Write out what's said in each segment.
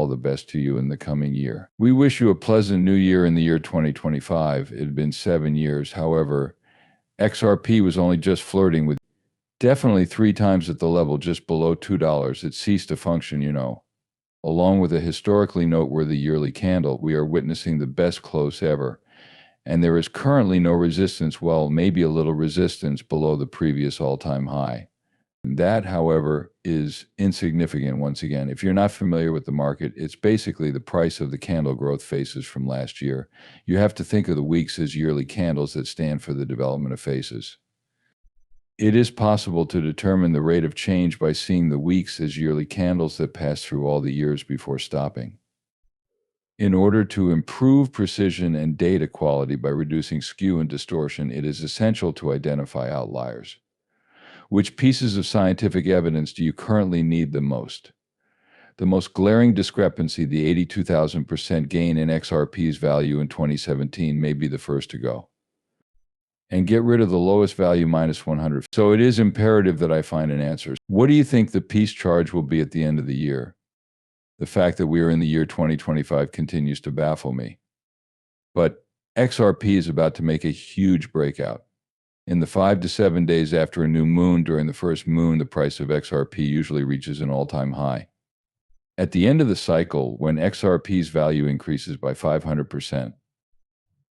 all the best to you in the coming year. We wish you a pleasant new year in the year 2025. It had been 7 years. However, XRP was only just flirting with definitely 3 times at the level just below $2. It ceased to function, you know. Along with a historically noteworthy yearly candle, we are witnessing the best close ever. And there is currently no resistance, well, maybe a little resistance below the previous all-time high. That, however, is insignificant once again. If you're not familiar with the market, it's basically the price of the candle growth faces from last year. You have to think of the weeks as yearly candles that stand for the development of faces. It is possible to determine the rate of change by seeing the weeks as yearly candles that pass through all the years before stopping. In order to improve precision and data quality by reducing skew and distortion, it is essential to identify outliers. Which pieces of scientific evidence do you currently need the most? The most glaring discrepancy, the 82,000% gain in XRP's value in 2017, may be the first to go. And get rid of the lowest value, minus 100. So it is imperative that I find an answer. What do you think the peace charge will be at the end of the year? The fact that we are in the year 2025 continues to baffle me. But XRP is about to make a huge breakout. In the 5 to 7 days after a new moon, during the first moon, the price of XRP usually reaches an all-time high. At the end of the cycle, when XRP's value increases by 500%,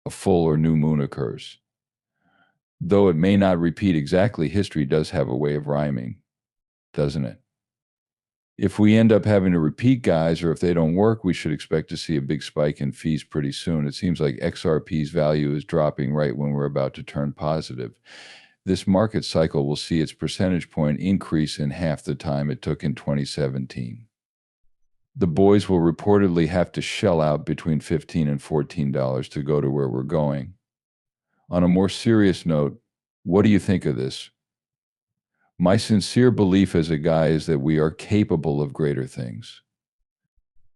a full or new moon occurs. Though it may not repeat exactly, history does have a way of rhyming, doesn't it? If we end up having to repeat guys, or if they don't work, we should expect to see a big spike in fees pretty soon. It seems like XRP's value is dropping right when we're about to turn positive. This market cycle will see its percentage point increase in half the time it took in 2017. The boys will reportedly have to shell out between $15 and $14 to go to where we're going. On a more serious note, what do you think of this? My sincere belief as a guy is that we are capable of greater things.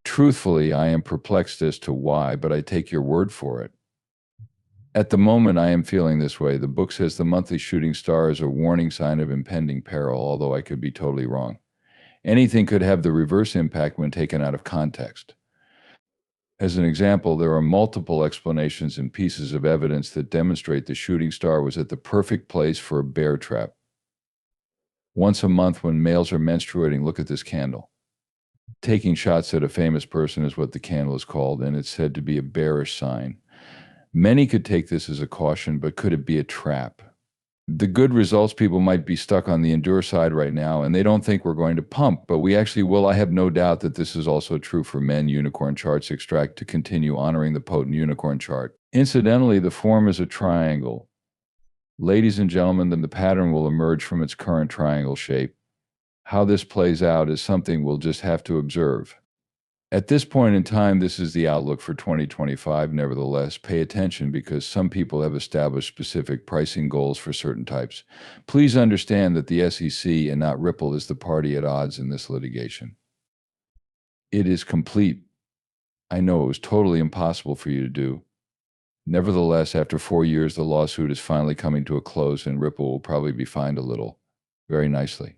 Truthfully, I am perplexed as to why, but I take your word for it. At the moment, I am feeling this way. The book says the monthly shooting star is a warning sign of impending peril, although I could be totally wrong. Anything could have the reverse impact when taken out of context. As an example, there are multiple explanations and pieces of evidence that demonstrate the shooting star was at the perfect place for a bear trap. Once a month when males are menstruating, look at this candle. Taking shots at a famous person is what the candle is called, and it's said to be a bearish sign. Many could take this as a caution, but could it be a trap? The good results people might be stuck on the endure side right now, and they don't think we're going to pump, but we actually will. I have no doubt that this is also true for men. Unicorn charts extract to continue honoring the potent unicorn chart. Incidentally, the form is a triangle. Ladies and gentlemen, then the pattern will emerge from its current triangle shape. How this plays out is something we'll just have to observe. At this point in time, this is the outlook for 2025. Nevertheless, pay attention because some people have established specific pricing goals for certain types. Please understand that the SEC and not Ripple is the party at odds in this litigation. It is complete. I know it was totally impossible for you to do. Nevertheless, after 4 years, the lawsuit is finally coming to a close, and Ripple will probably be fined a little, very nicely.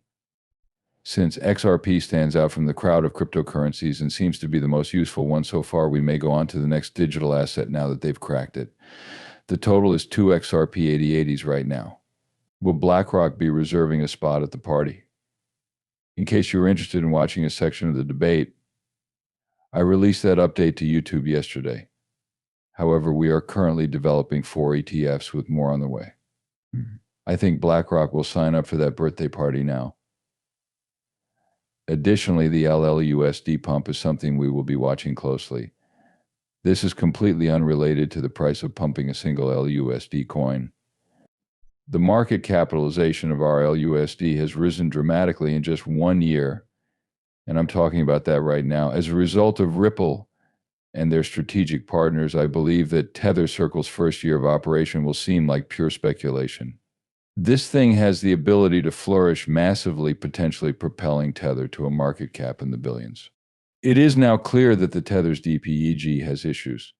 Since XRP stands out from the crowd of cryptocurrencies and seems to be the most useful one so far, we may go on to the next digital asset now that they've cracked it. The total is 2 XRP 8080s right now. Will BlackRock be reserving a spot at the party? In case you were interested in watching a section of the debate, I released that update to YouTube yesterday. However, we are currently developing 4 ETFs with more on the way. I think BlackRock will sign up for that birthday party now. Additionally, the LLUSD pump is something we will be watching closely. This is completely unrelated to the price of pumping a single LUSD coin. The market capitalization of our LUSD has risen dramatically in just 1 year, and I'm talking about that right now. As a result of Ripple and their strategic partners, I believe that Tether Circle's first year of operation will seem like pure speculation. This thing has the ability to flourish massively, potentially propelling Tether to a market cap in the billions. It is now clear that the Tether's DPEG has issues.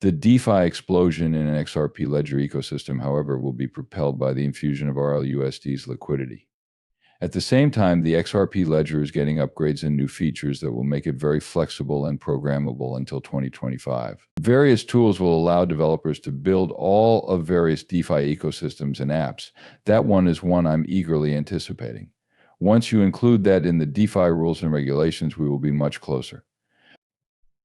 The DeFi explosion in an XRP ledger ecosystem, however, will be propelled by the infusion of RLUSD's liquidity. At the same time, the XRP ledger is getting upgrades and new features that will make it very flexible and programmable until 2025. Various tools will allow developers to build all of various DeFi ecosystems and apps. That one is one I'm eagerly anticipating. Once you include that in the DeFi rules and regulations, we will be much closer.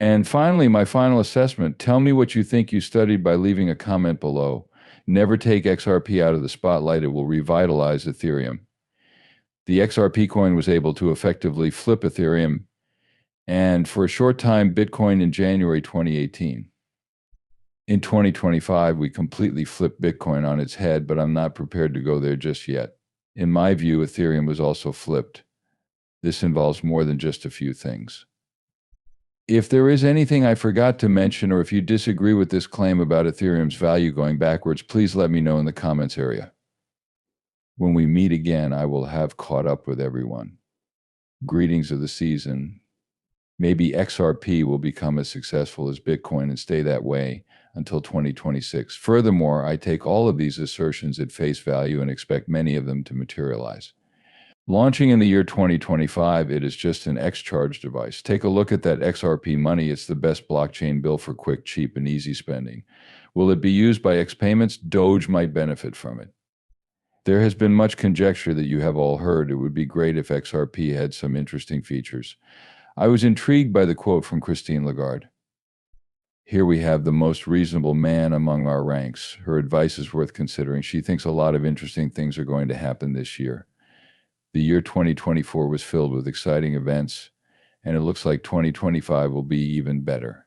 And finally, my final assessment. Tell me what you think you studied by leaving a comment below. Never take XRP out of the spotlight. It will revitalize Ethereum. The XRP coin was able to effectively flip Ethereum and for a short time Bitcoin in January 2018. In 2025, we completely flipped Bitcoin on its head, but I'm not prepared to go there just yet. In my view, Ethereum was also flipped. This involves more than just a few things. If there is anything I forgot to mention, or if you disagree with this claim about Ethereum's value going backwards, please let me know in the comments area. When we meet again, I will have caught up with everyone. Greetings of the season. Maybe XRP will become as successful as Bitcoin and stay that way until 2026. Furthermore, I take all of these assertions at face value and expect many of them to materialize. Launching in the year 2025, it is just an X-Charge device. Take a look at that XRP money. It's the best blockchain built for quick, cheap, and easy spending. Will it be used by X payments? Doge might benefit from it. There has been much conjecture that you have all heard. It would be great if XRP had some interesting features. I was intrigued by the quote from Christine Lagarde. Here we have the most reasonable man among our ranks. Her advice is worth considering. She thinks a lot of interesting things are going to happen this year. The year 2024 was filled with exciting events, and it looks like 2025 will be even better.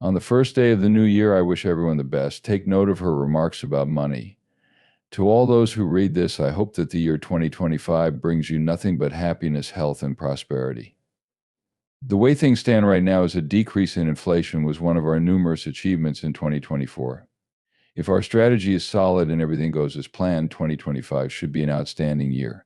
On the first day of the new year, I wish everyone the best. Take note of her remarks about money. To all those who read this, I hope that the year 2025 brings you nothing but happiness, health, and prosperity. The way things stand right now is a decrease in inflation was one of our numerous achievements in 2024. If our strategy is solid and everything goes as planned, 2025 should be an outstanding year.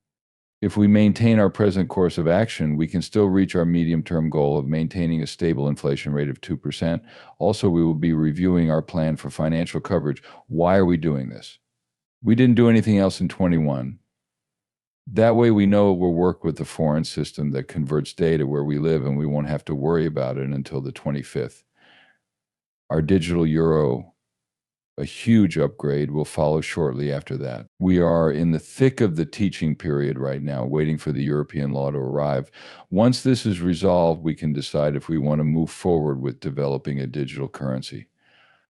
If we maintain our present course of action, we can still reach our medium-term goal of maintaining a stable inflation rate of 2%. Also, we will be reviewing our plan for financial coverage. Why are we doing this? We didn't do anything else in 21. That way we know it will work with the foreign system that converts data where we live, and we won't have to worry about it until the 25th. Our digital euro, a huge upgrade, will follow shortly after that. We are in the thick of the teaching period right now, waiting for the European law to arrive. Once this is resolved, we can decide if we want to move forward with developing a digital currency.